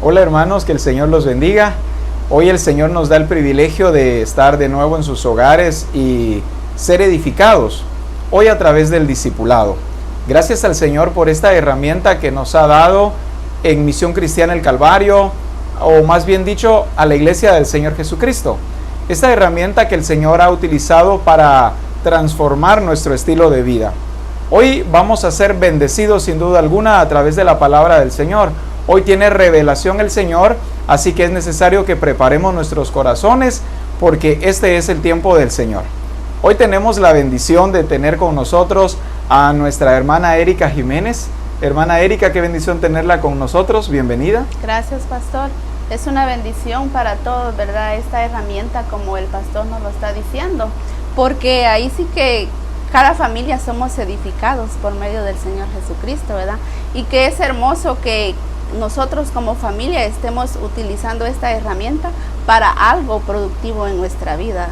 Hola hermanos, que el Señor los bendiga. Hoy el Señor nos da el privilegio de estar de nuevo en sus hogares y ser edificados, hoy a través del discipulado. Gracias al Señor por esta herramienta que nos ha dado en Misión Cristiana El Calvario, o más bien dicho, a la Iglesia del Señor Jesucristo. Esta herramienta que el Señor ha utilizado para transformar nuestro estilo de vida. Hoy vamos a ser bendecidos sin duda alguna a través de la palabra del Señor. Hoy tiene revelación el Señor, así que es necesario que preparemos nuestros corazones porque este es el tiempo del Señor. Hoy tenemos la bendición de tener con nosotros a nuestra hermana Erika Jiménez. Hermana Erika, qué bendición tenerla con nosotros. Bienvenida. Gracias, pastor. Es una bendición para todos, ¿verdad? Esta herramienta, como el pastor nos lo está diciendo, porque ahí sí que cada familia somos edificados por medio del Señor Jesucristo, ¿verdad? Y que es hermoso que nosotros como familia estemos utilizando esta herramienta para algo productivo en nuestra vida,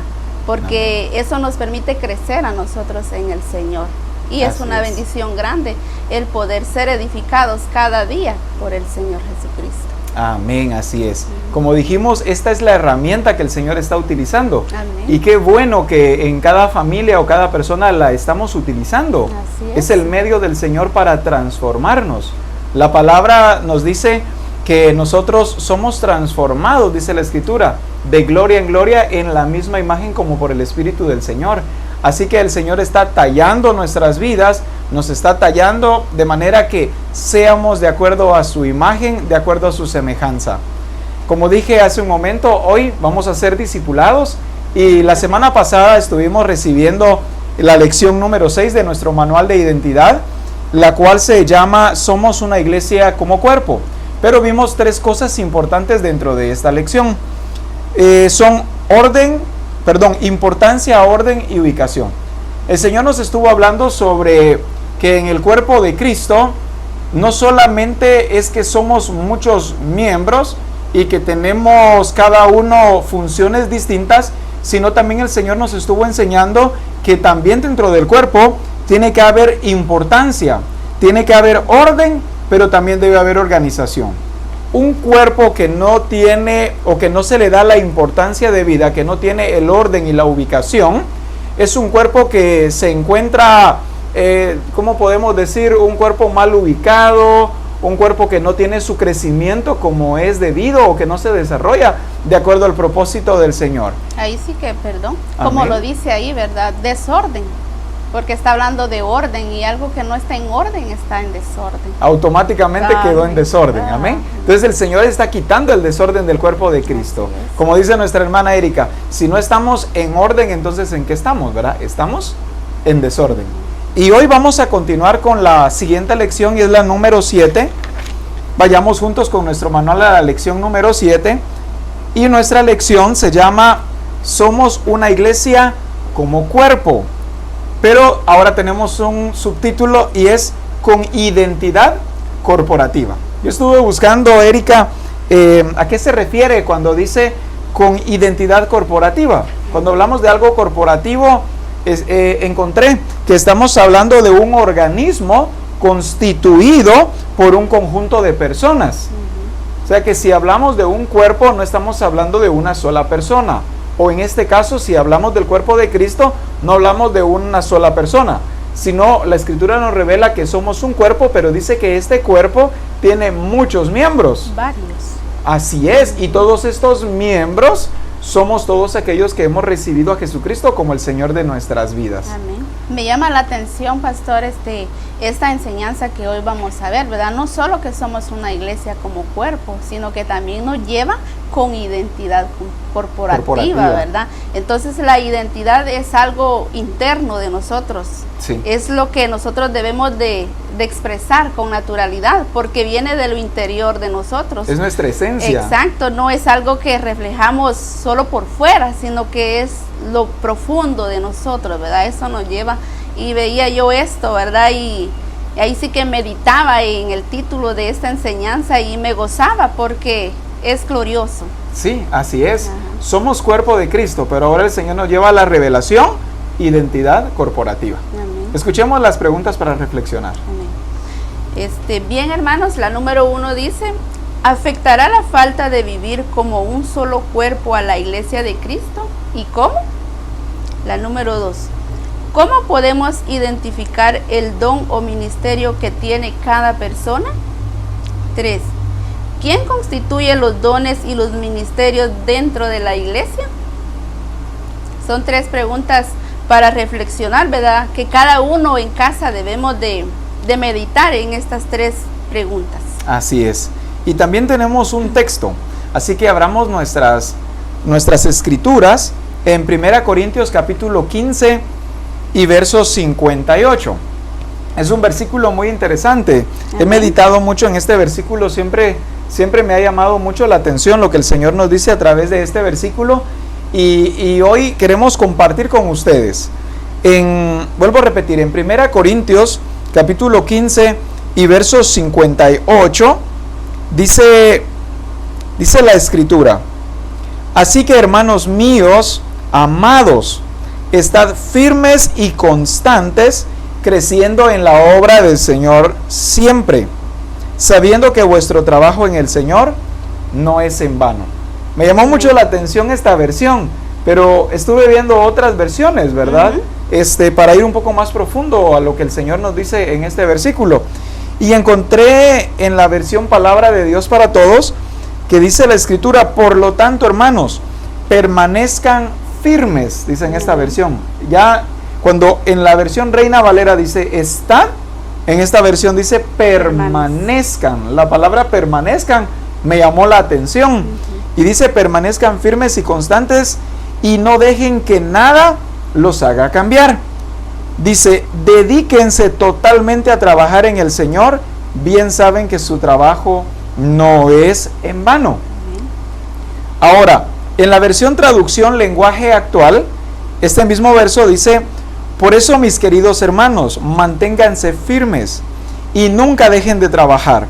porque eso nos permite crecer a nosotros en el Señor. Y es una bendición grande el poder ser edificados cada día por el Señor Jesucristo. Amén, así es. Como dijimos, esta es la herramienta que el Señor está utilizando. Amén. Y qué bueno que en cada familia o cada persona la estamos utilizando. Así es. Es el medio del Señor para transformarnos. La palabra nos dice que nosotros somos transformados, dice la Escritura, de gloria en gloria en la misma imagen como por el Espíritu del Señor. Así que el Señor está tallando nuestras vidas, nos está tallando de manera que seamos de acuerdo a su imagen, de acuerdo a su semejanza. Como dije hace un momento, hoy vamos a ser discipulados y la semana pasada estuvimos recibiendo la lección número 6 de nuestro manual de identidad, la cual se llama Somos una iglesia como cuerpo. Pero vimos tres cosas importantes dentro de esta lección. Son importancia, orden y ubicación. El Señor nos estuvo hablando sobre que en el cuerpo de Cristo no solamente es que somos muchos miembros y que tenemos cada uno funciones distintas, sino también el Señor nos estuvo enseñando que también dentro del cuerpo tiene que haber importancia, tiene que haber orden, pero también debe haber organización. Un cuerpo que no tiene o que no se le da la importancia debida, que no tiene el orden y la ubicación, es un cuerpo que se encuentra, ¿cómo podemos decir? Un cuerpo mal ubicado, un cuerpo que no tiene su crecimiento como es debido o que no se desarrolla de acuerdo al propósito del Señor. Ahí sí que, perdón, Amén. como lo dice ahí, ¿verdad? Desorden. Porque está hablando de orden y algo que no está en orden está en desorden. Automáticamente quedó en desorden, amén. Entonces el Señor está quitando el desorden del cuerpo de Cristo. Como dice nuestra hermana Erika, si no estamos en orden, entonces ¿en qué estamos, verdad? Estamos en desorden. Y hoy vamos a continuar con la siguiente lección y es la número 7. Vayamos juntos con nuestro manual a la lección número 7. Y nuestra lección se llama Somos una iglesia como cuerpo. Pero ahora tenemos un subtítulo y es con identidad corporativa. Yo estuve buscando, Erika, ¿a qué se refiere cuando dice con identidad corporativa? Cuando hablamos de algo corporativo, encontré que estamos hablando de un organismo constituido por un conjunto de personas. O sea que si hablamos de un cuerpo, no estamos hablando de una sola persona. O en este caso, si hablamos del cuerpo de Cristo, no hablamos de una sola persona, sino la Escritura nos revela que somos un cuerpo, pero dice que este cuerpo tiene muchos miembros. Varios. Así es, y todos estos miembros somos todos aquellos que hemos recibido a Jesucristo como el Señor de nuestras vidas. Amén. Me llama la atención, pastor, esta enseñanza que hoy vamos a ver, ¿verdad? No solo que somos una iglesia como cuerpo, sino que también nos lleva con identidad corporativa, ¿verdad? Entonces la identidad es algo interno de nosotros. Sí. Es lo que nosotros debemos de expresar con naturalidad, porque viene de lo interior de nosotros. Es nuestra esencia. Exacto, no es algo que reflejamos solo por fuera, sino que es lo profundo de nosotros, ¿verdad? Eso nos lleva, y veía yo esto, ¿verdad? Y ahí sí que meditaba en el título de esta enseñanza y me gozaba porque es glorioso. Sí, así es. Somos cuerpo de Cristo, pero ahora el Señor nos lleva a la revelación, identidad corporativa. Amén. Escuchemos las preguntas para reflexionar. Amén. Bien, hermanos, la número 1 dice: ¿Afectará la falta de vivir como un solo cuerpo a la iglesia de Cristo? ¿Y cómo? La número 2. ¿Cómo podemos identificar el don o ministerio que tiene cada persona? 3. ¿Quién constituye los dones y los ministerios dentro de la iglesia? Son 3 preguntas para reflexionar, ¿verdad? Que cada uno en casa debemos de meditar en estas 3 preguntas. Así es. Y también tenemos un texto, así que abramos nuestras escrituras en 1 Corintios capítulo 15 y verso 58. Es un versículo muy interesante. He meditado mucho en este versículo, siempre me ha llamado mucho la atención lo que el Señor nos dice a través de este versículo, y hoy queremos compartir con ustedes. Vuelvo a repetir, en 1 Corintios capítulo 15 y verso 58, dice la escritura: así que, hermanos míos, amados, estad firmes y constantes, creciendo en la obra del Señor siempre, sabiendo que vuestro trabajo en el Señor no es en vano. Me llamó mucho la atención esta versión, pero estuve viendo otras versiones, ¿verdad? Para ir un poco más profundo a lo que el Señor nos dice en este versículo. Y encontré en la versión Palabra de Dios para Todos, que dice la escritura: por lo tanto, hermanos, permanezcan firmes, dice en esta versión. Ya cuando en la versión Reina Valera dice estad, en esta versión dice permanezcan. La palabra permanezcan me llamó la atención. Y dice: permanezcan firmes y constantes y no dejen que nada los haga cambiar. Dice: dedíquense totalmente a trabajar en el Señor, bien saben que su trabajo no es en vano. Ahora, en la versión traducción lenguaje actual, este mismo verso dice: por eso, mis queridos hermanos, manténganse firmes y nunca dejen de trabajar,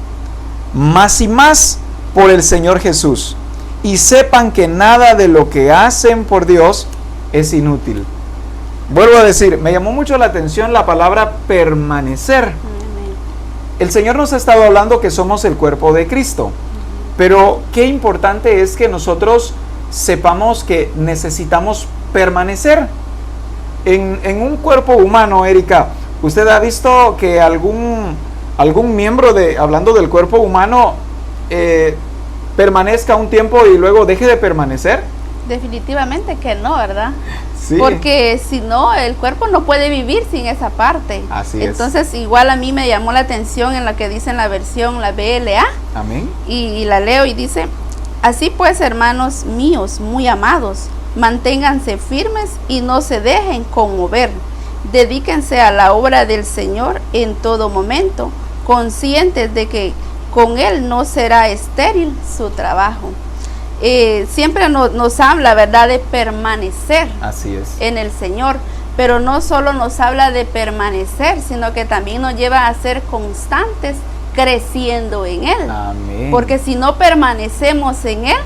más y más por el Señor Jesús, y sepan que nada de lo que hacen por Dios es inútil. Vuelvo a decir, me llamó mucho la atención la palabra permanecer. El Señor nos ha estado hablando que somos el cuerpo de Cristo, pero qué importante es que nosotros sepamos que necesitamos permanecer. En un cuerpo humano, Erika, ¿usted ha visto que algún miembro hablando del cuerpo humano, permanezca un tiempo y luego deje de permanecer? Definitivamente que no, ¿verdad? Sí. Porque si no, el cuerpo no puede vivir sin esa parte. Así es. Entonces, igual a mí me llamó la atención en lo que dice en la versión, la BLA. Amén. Y la leo y dice: así pues, hermanos míos, muy amados, manténganse firmes y no se dejen conmover. Dedíquense a la obra del Señor en todo momento, conscientes de que con Él no será estéril su trabajo. Siempre nos habla, ¿verdad?, de permanecer. Así es. En el Señor, pero no solo nos habla de permanecer, sino que también nos lleva a ser constantes, creciendo en Él. Amén. Porque si no permanecemos en Él,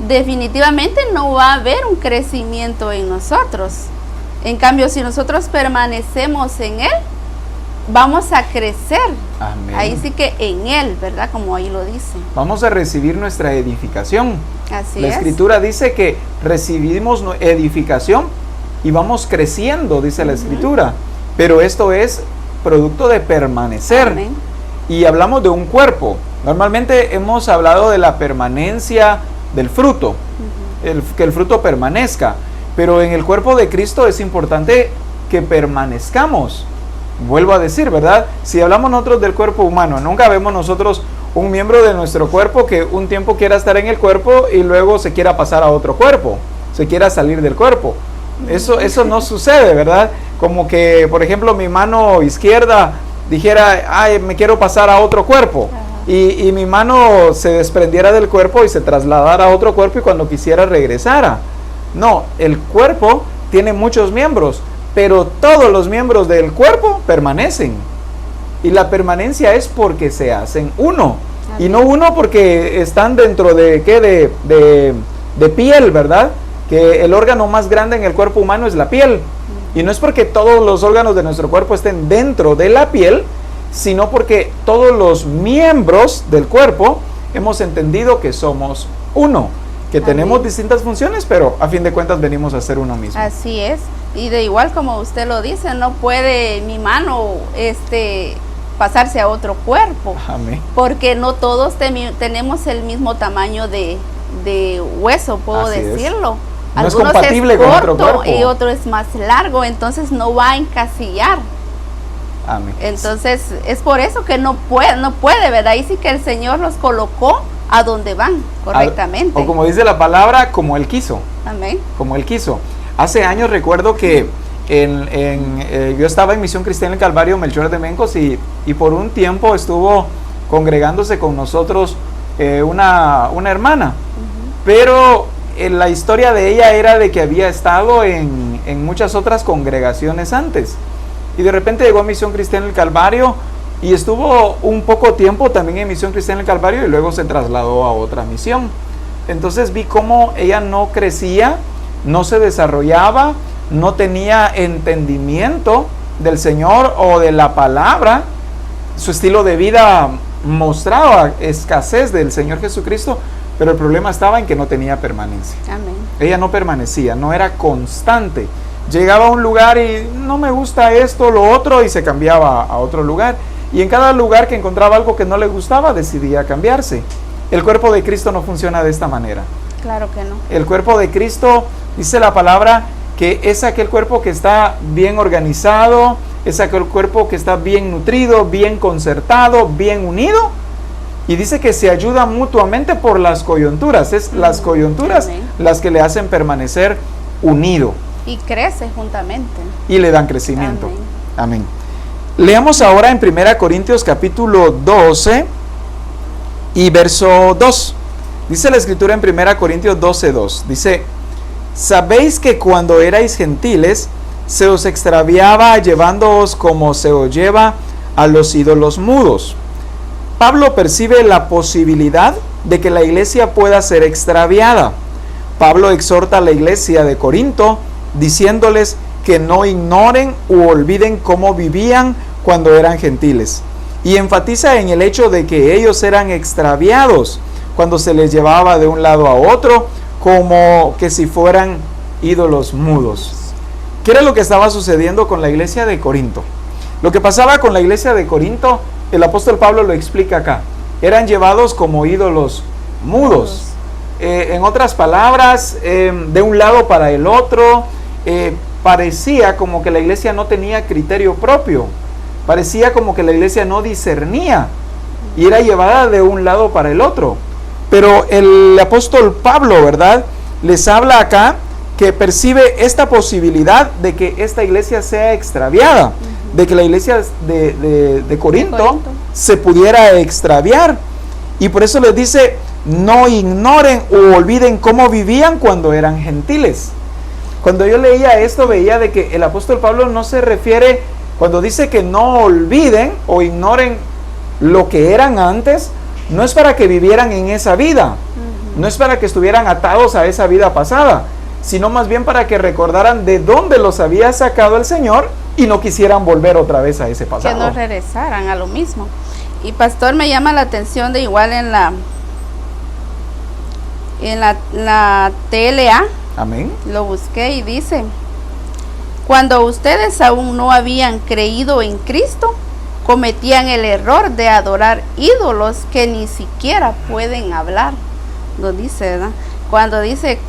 definitivamente no va a haber un crecimiento en nosotros. En cambio, si nosotros permanecemos en Él, vamos a crecer. Amén. Ahí sí que en Él, ¿verdad? Como ahí lo dice. Vamos a recibir nuestra edificación. Así La es. Escritura dice que recibimos edificación y vamos creciendo, dice la Escritura. Pero esto es producto de permanecer. Amén. Y hablamos de un cuerpo. Normalmente hemos hablado de la permanencia del fruto, que el fruto permanezca. Pero en el cuerpo de Cristo es importante que permanezcamos. Vuelvo a decir, ¿verdad? Si hablamos nosotros del cuerpo humano, nunca vemos nosotros un miembro de nuestro cuerpo que un tiempo quiera estar en el cuerpo y luego se quiera pasar a otro cuerpo, se quiera salir del cuerpo. Eso no sucede, ¿verdad? Como que, por ejemplo, mi mano izquierda dijera: ay, me quiero pasar a otro cuerpo. Y mi mano se desprendiera del cuerpo y se trasladara a otro cuerpo y cuando quisiera regresara. No, el cuerpo tiene muchos miembros, pero todos los miembros del cuerpo permanecen. Y la permanencia es porque se hacen uno. Amén. Y no uno porque están dentro de ¿qué? De piel, ¿verdad? Que el órgano más grande en el cuerpo humano es la piel. Y no es porque todos los órganos de nuestro cuerpo estén dentro de la piel, sino porque todos los miembros del cuerpo hemos entendido que somos uno, que tenemos distintas funciones, pero a fin de cuentas venimos a ser uno mismo. Así es. Y de igual como usted lo dice, no puede mi mano pasarse a otro cuerpo. Amén. Porque no todos tenemos el mismo tamaño de hueso, puedo Así decirlo. No es Algunos compatible es con corto otro cuerpo. y otro es más largo, entonces no va a encasillar. Amén. Entonces es por eso que no puede, ¿verdad? Ahí sí que el Señor los colocó a donde van correctamente. O como dice la palabra, como Él quiso. Amén. Como Él quiso. Hace años recuerdo que yo estaba en Misión Cristiana en Calvario, Melchor de Mencos, y por un tiempo estuvo congregándose con nosotros una hermana. Pero la historia de ella era de que había estado en muchas otras congregaciones antes. Y de repente llegó a Misión Cristiana en el Calvario y estuvo un poco tiempo también en Misión Cristiana en el Calvario y luego se trasladó a otra misión. Entonces vi cómo ella no crecía, no se desarrollaba, no tenía entendimiento del Señor o de la palabra. Su estilo de vida mostraba escasez del Señor Jesucristo, pero el problema estaba en que no tenía permanencia. Amén. Ella no permanecía, no era constante. Llegaba a un lugar y no me gusta esto, lo otro, y se cambiaba a otro lugar. Y en cada lugar que encontraba algo que no le gustaba, decidía cambiarse. El cuerpo de Cristo no funciona de esta manera. Claro que no. El cuerpo de Cristo, dice la palabra, que es aquel cuerpo que está bien organizado, es aquel cuerpo que está bien nutrido, bien concertado, bien unido. Y dice que se ayuda mutuamente por las coyunturas. Es las coyunturas Amén. las que le hacen permanecer unido. Y crece juntamente. Y le dan crecimiento. Amén. Amén. Leamos ahora en 1 Corintios capítulo 12 y verso 2. Dice la escritura en 1 Corintios 12, 2. Dice: sabéis que cuando erais gentiles, se os extraviaba llevándoos como se os lleva a los ídolos mudos. Pablo percibe la posibilidad de que la iglesia pueda ser extraviada. Pablo exhorta a la iglesia de Corinto diciéndoles que no ignoren u olviden cómo vivían cuando eran gentiles. Y enfatiza en el hecho de que ellos eran extraviados cuando se les llevaba de un lado a otro como que si fueran ídolos mudos. ¿Qué era lo que estaba sucediendo con la iglesia de Corinto? Lo que pasaba con la iglesia de Corinto, el apóstol Pablo lo explica acá. Eran llevados como ídolos mudos. En otras palabras, de un lado para el otro, parecía como que la iglesia no tenía criterio propio. Parecía como que la iglesia no discernía y era llevada de un lado para el otro. Pero el apóstol Pablo, ¿verdad?, les habla acá que percibe esta posibilidad de que esta iglesia sea extraviada, de que la iglesia de Corinto se pudiera extraviar. Y por eso les dice: no ignoren o olviden cómo vivían cuando eran gentiles. Cuando yo leía esto, veía de que el apóstol Pablo no se refiere, cuando dice que no olviden o ignoren lo que eran antes, no es para que vivieran en esa vida, no es para que estuvieran atados a esa vida pasada, sino más bien para que recordaran de dónde los había sacado el Señor y no quisieran volver otra vez a ese pasado. Que no regresaran a lo mismo. Y pastor, me llama la atención de igual en la TLA. Amén. Lo busqué y dice: cuando ustedes aún no habían creído en Cristo, cometían el error de adorar ídolos que ni siquiera pueden hablar. Lo dice, ¿verdad?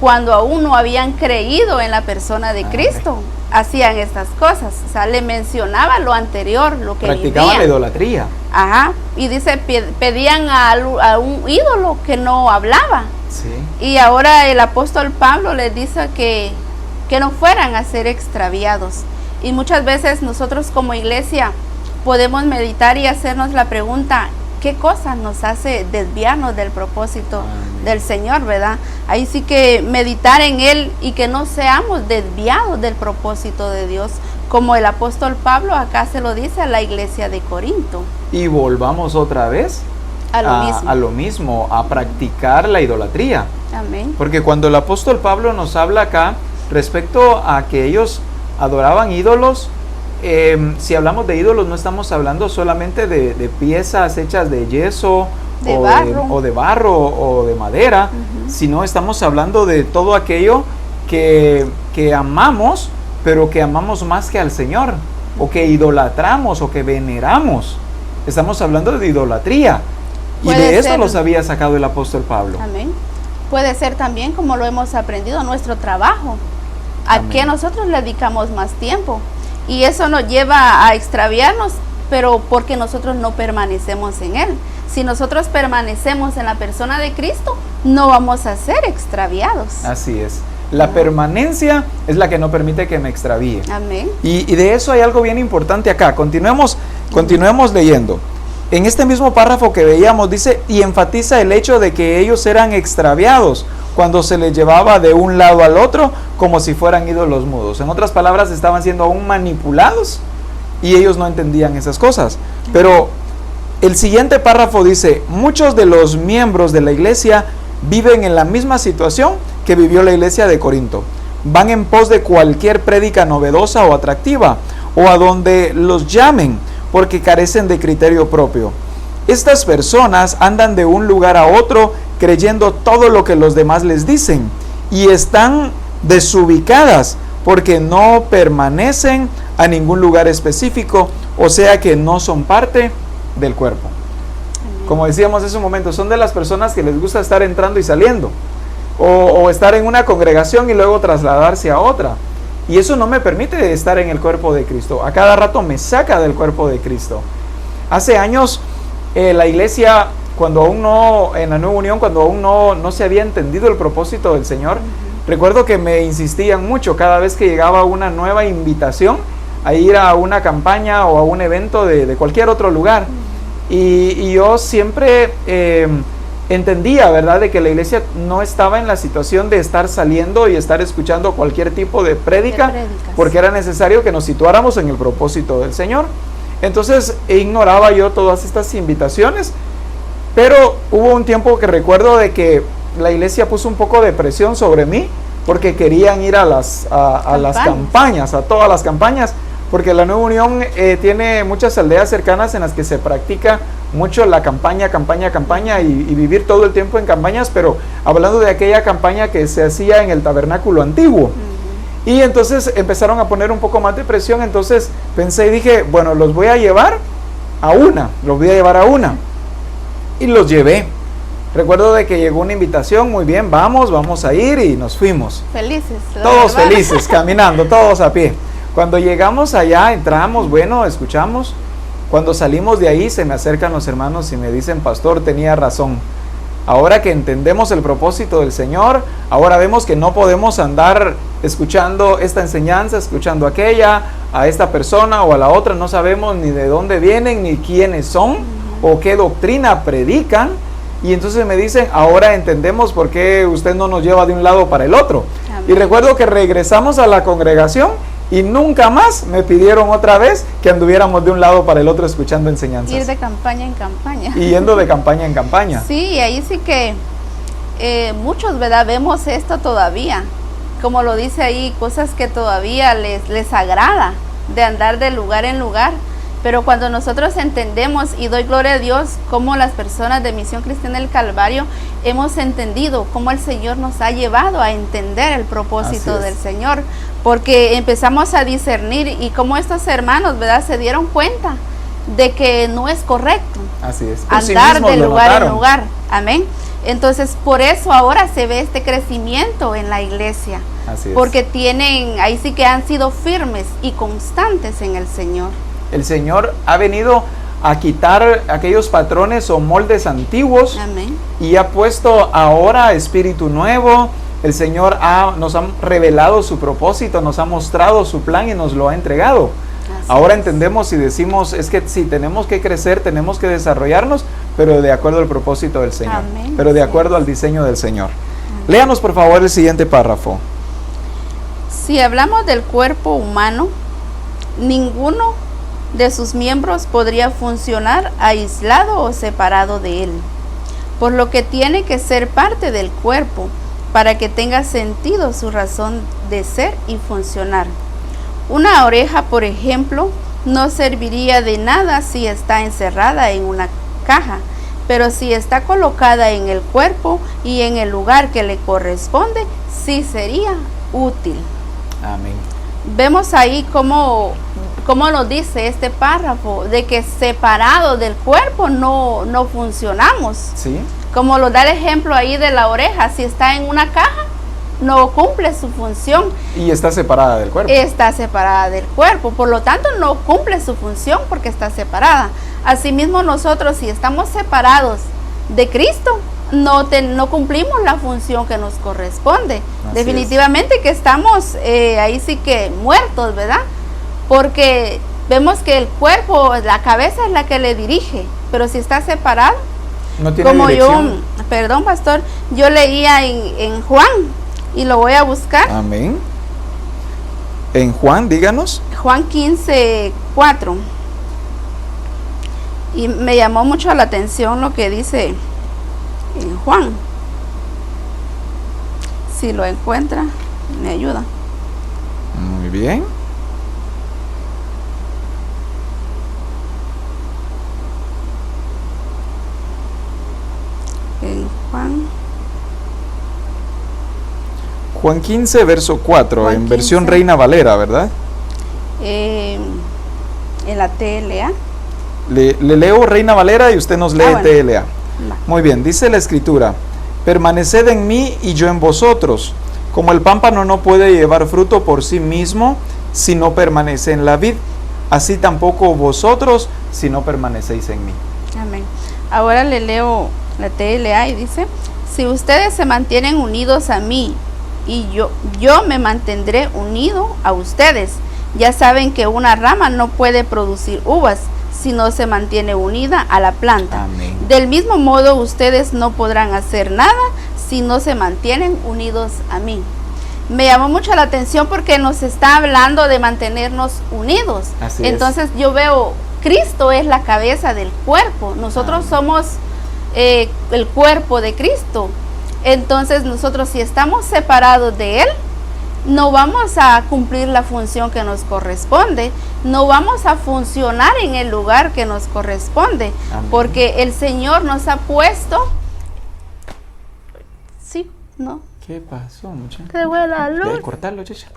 Cuando aún no habían creído en la persona de Cristo, hacían estas cosas. O sea, le mencionaba lo anterior, lo que practicaban la idolatría. Ajá. Y dice, pedían a un ídolo que no hablaba. Sí. Y ahora el apóstol Pablo les dice que no fueran a ser extraviados. Y muchas veces nosotros como iglesia podemos meditar y hacernos la pregunta: ¿qué cosa nos hace desviarnos del propósito del Señor, verdad? Ahí sí que meditar en Él y que no seamos desviados del propósito de Dios, como el apóstol Pablo acá se lo dice a la iglesia de Corinto. Y volvamos otra vez a lo mismo, a practicar la idolatría. Amén. Porque cuando el apóstol Pablo nos habla acá respecto a que ellos adoraban ídolos, si hablamos de ídolos no estamos hablando solamente de piezas hechas de yeso de barro o de madera, sino estamos hablando de todo aquello que amamos, pero que amamos más que al Señor, o que idolatramos o que veneramos. Estamos hablando de idolatría. Y de eso los había sacado el apóstol Pablo. Amén. Puede ser también, como lo hemos aprendido, nuestro trabajo. ¿A qué nosotros le dedicamos más tiempo? Y eso nos lleva a extraviarnos, pero porque nosotros no permanecemos en Él. Si nosotros permanecemos en la persona de Cristo, no vamos a ser extraviados. Así es. La permanencia es la que no permite que me extravíe. Amén. Y de eso hay algo bien importante acá. Continuemos leyendo. En este mismo párrafo que veíamos dice, y enfatiza el hecho de que ellos eran extraviados cuando se les llevaba de un lado al otro como si fueran ídolos mudos. En otras palabras, estaban siendo aún manipulados y ellos no entendían esas cosas. Pero el siguiente párrafo dice, muchos de los miembros de la iglesia viven en la misma situación que vivió la iglesia de Corinto. Van en pos de cualquier prédica novedosa o atractiva, o a donde los llamen, porque carecen de criterio propio. Estas personas andan de un lugar a otro creyendo todo lo que los demás les dicen, y están desubicadas porque no permanecen a ningún lugar específico, o sea que no son parte del cuerpo. Como decíamos hace un momento, son de las personas que les gusta estar entrando y saliendo, o estar en una congregación y luego trasladarse a otra. Y eso no me permite estar en el cuerpo de Cristo. A cada rato me saca del cuerpo de Cristo. Hace años, la iglesia, cuando aún no, en la Nueva Unión, cuando aún no se había entendido el propósito del Señor, recuerdo que me insistían mucho cada vez que llegaba una nueva invitación a ir a una campaña o a un evento de cualquier otro lugar. Y yo siempre entendía, ¿verdad?, de que la iglesia no estaba en la situación de estar saliendo y estar escuchando cualquier tipo de prédica, porque era necesario que nos situáramos en el propósito del Señor. Entonces ignoraba yo todas estas invitaciones, pero hubo un tiempo que recuerdo de que la iglesia puso un poco de presión sobre mí, porque querían ir a las campañas, a todas las campañas, porque la Nueva Unión tiene muchas aldeas cercanas en las que se practica mucho la campaña y vivir todo el tiempo en campañas, pero hablando de aquella campaña que se hacía en el tabernáculo antiguo. Y entonces empezaron a poner un poco más de presión, entonces pensé y dije, bueno, los voy a llevar a una. Y los llevé. Recuerdo de que llegó una invitación, muy bien, vamos a ir, y nos fuimos. Felices. Todos felices, caminando, todos a pie. Cuando llegamos allá, entramos, bueno, escuchamos. Cuando salimos de ahí, se me acercan los hermanos y me dicen, pastor, tenía razón. Ahora que entendemos el propósito del Señor, ahora vemos que no podemos andar escuchando esta enseñanza, escuchando aquella, a esta persona o a la otra. No sabemos ni de dónde vienen, ni quiénes son, o qué doctrina predican. Y entonces me dicen, ahora entendemos por qué usted no nos lleva de un lado para el otro. Amén. Y recuerdo que regresamos a la congregación y nunca más me pidieron otra vez que anduviéramos de un lado para el otro escuchando enseñanzas. Ir de campaña en campaña. Y yendo de campaña en campaña. Sí, y ahí sí que muchos, ¿verdad?, vemos esto todavía. Como lo dice ahí, cosas que todavía les agrada de andar de lugar en lugar. Pero cuando nosotros entendemos, y doy gloria a Dios, como las personas de Misión Cristiana del Calvario hemos entendido cómo el Señor nos ha llevado a entender el propósito del Señor, porque empezamos a discernir, y como estos hermanos, ¿verdad?, se dieron cuenta de que no es correcto andar de lugar en lugar. Amén. Entonces, por eso ahora se ve este crecimiento en la iglesia, porque ahí sí que han sido firmes y constantes en el Señor. El Señor ha venido a quitar aquellos patrones o moldes antiguos. Amén. Y ha puesto ahora espíritu nuevo. El Señor nos ha revelado su propósito, nos ha mostrado su plan y nos lo ha entregado. Ahora entendemos y decimos, es que sí, tenemos que crecer, tenemos que desarrollarnos, pero de acuerdo al propósito del Señor. Amén. Pero de acuerdo al diseño del Señor. Amén. Léanos por favor el siguiente párrafo. Si hablamos del cuerpo humano, ninguno de sus miembros podría funcionar aislado o separado de él, por lo que tiene que ser parte del cuerpo para que tenga sentido su razón de ser y funcionar. Una oreja, por ejemplo, no serviría de nada si está encerrada en una caja, pero si está colocada en el cuerpo y en el lugar que le corresponde, sí sería útil. Amén. Vemos ahí cómo nos dice este párrafo, de que separado del cuerpo no funcionamos. Sí. Como lo da el ejemplo ahí de la oreja, si está en una caja, no cumple su función. Y está separada del cuerpo. Está separada del cuerpo, por lo tanto no cumple su función porque está separada. Asimismo nosotros, si estamos separados de Cristo, no cumplimos la función que nos corresponde. Así Definitivamente que estamos ahí sí que muertos, ¿verdad? Porque vemos que el cuerpo, la cabeza es la que le dirige, pero si está separado, No tiene como dirección. perdón pastor, yo leía en Juan y lo voy a buscar. Amén. En Juan, díganos. Juan 15:4. Y me llamó mucho la atención lo que dice en Juan. Si lo encuentra, me ayuda. Muy bien. En Juan. Juan 15, verso 4, Juan en versión 15. Reina Valera, ¿verdad? En la TLA. Le leo Reina Valera y usted nos lee Bueno. TLA. Va. Muy bien, dice la Escritura: permaneced en mí y yo en vosotros. Como el pámpano no puede llevar fruto por sí mismo si no permanece en la vid, así tampoco vosotros si no permanecéis en mí. Amén. Ahora le leo la TLA y dice: si ustedes se mantienen unidos a mí y yo me mantendré unido a ustedes. Ya saben que una rama no puede producir uvas si no se mantiene unida a la planta. Amén. Del mismo modo, ustedes no podrán hacer nada si no se mantienen unidos a mí. Me llamó mucho la atención porque nos está hablando de mantenernos unidos. Así es. Entonces yo veo, Cristo es la cabeza del cuerpo. Nosotros somos el cuerpo de Cristo. Entonces nosotros, si estamos separados de Él, no vamos a cumplir la función que nos corresponde, no vamos a funcionar en el lugar que nos corresponde. Amén. Porque el Señor nos ha puesto... Sí, ¿no? ¿Qué pasó, muchacha? Se fue la luz. Debe cortarlo, chicha.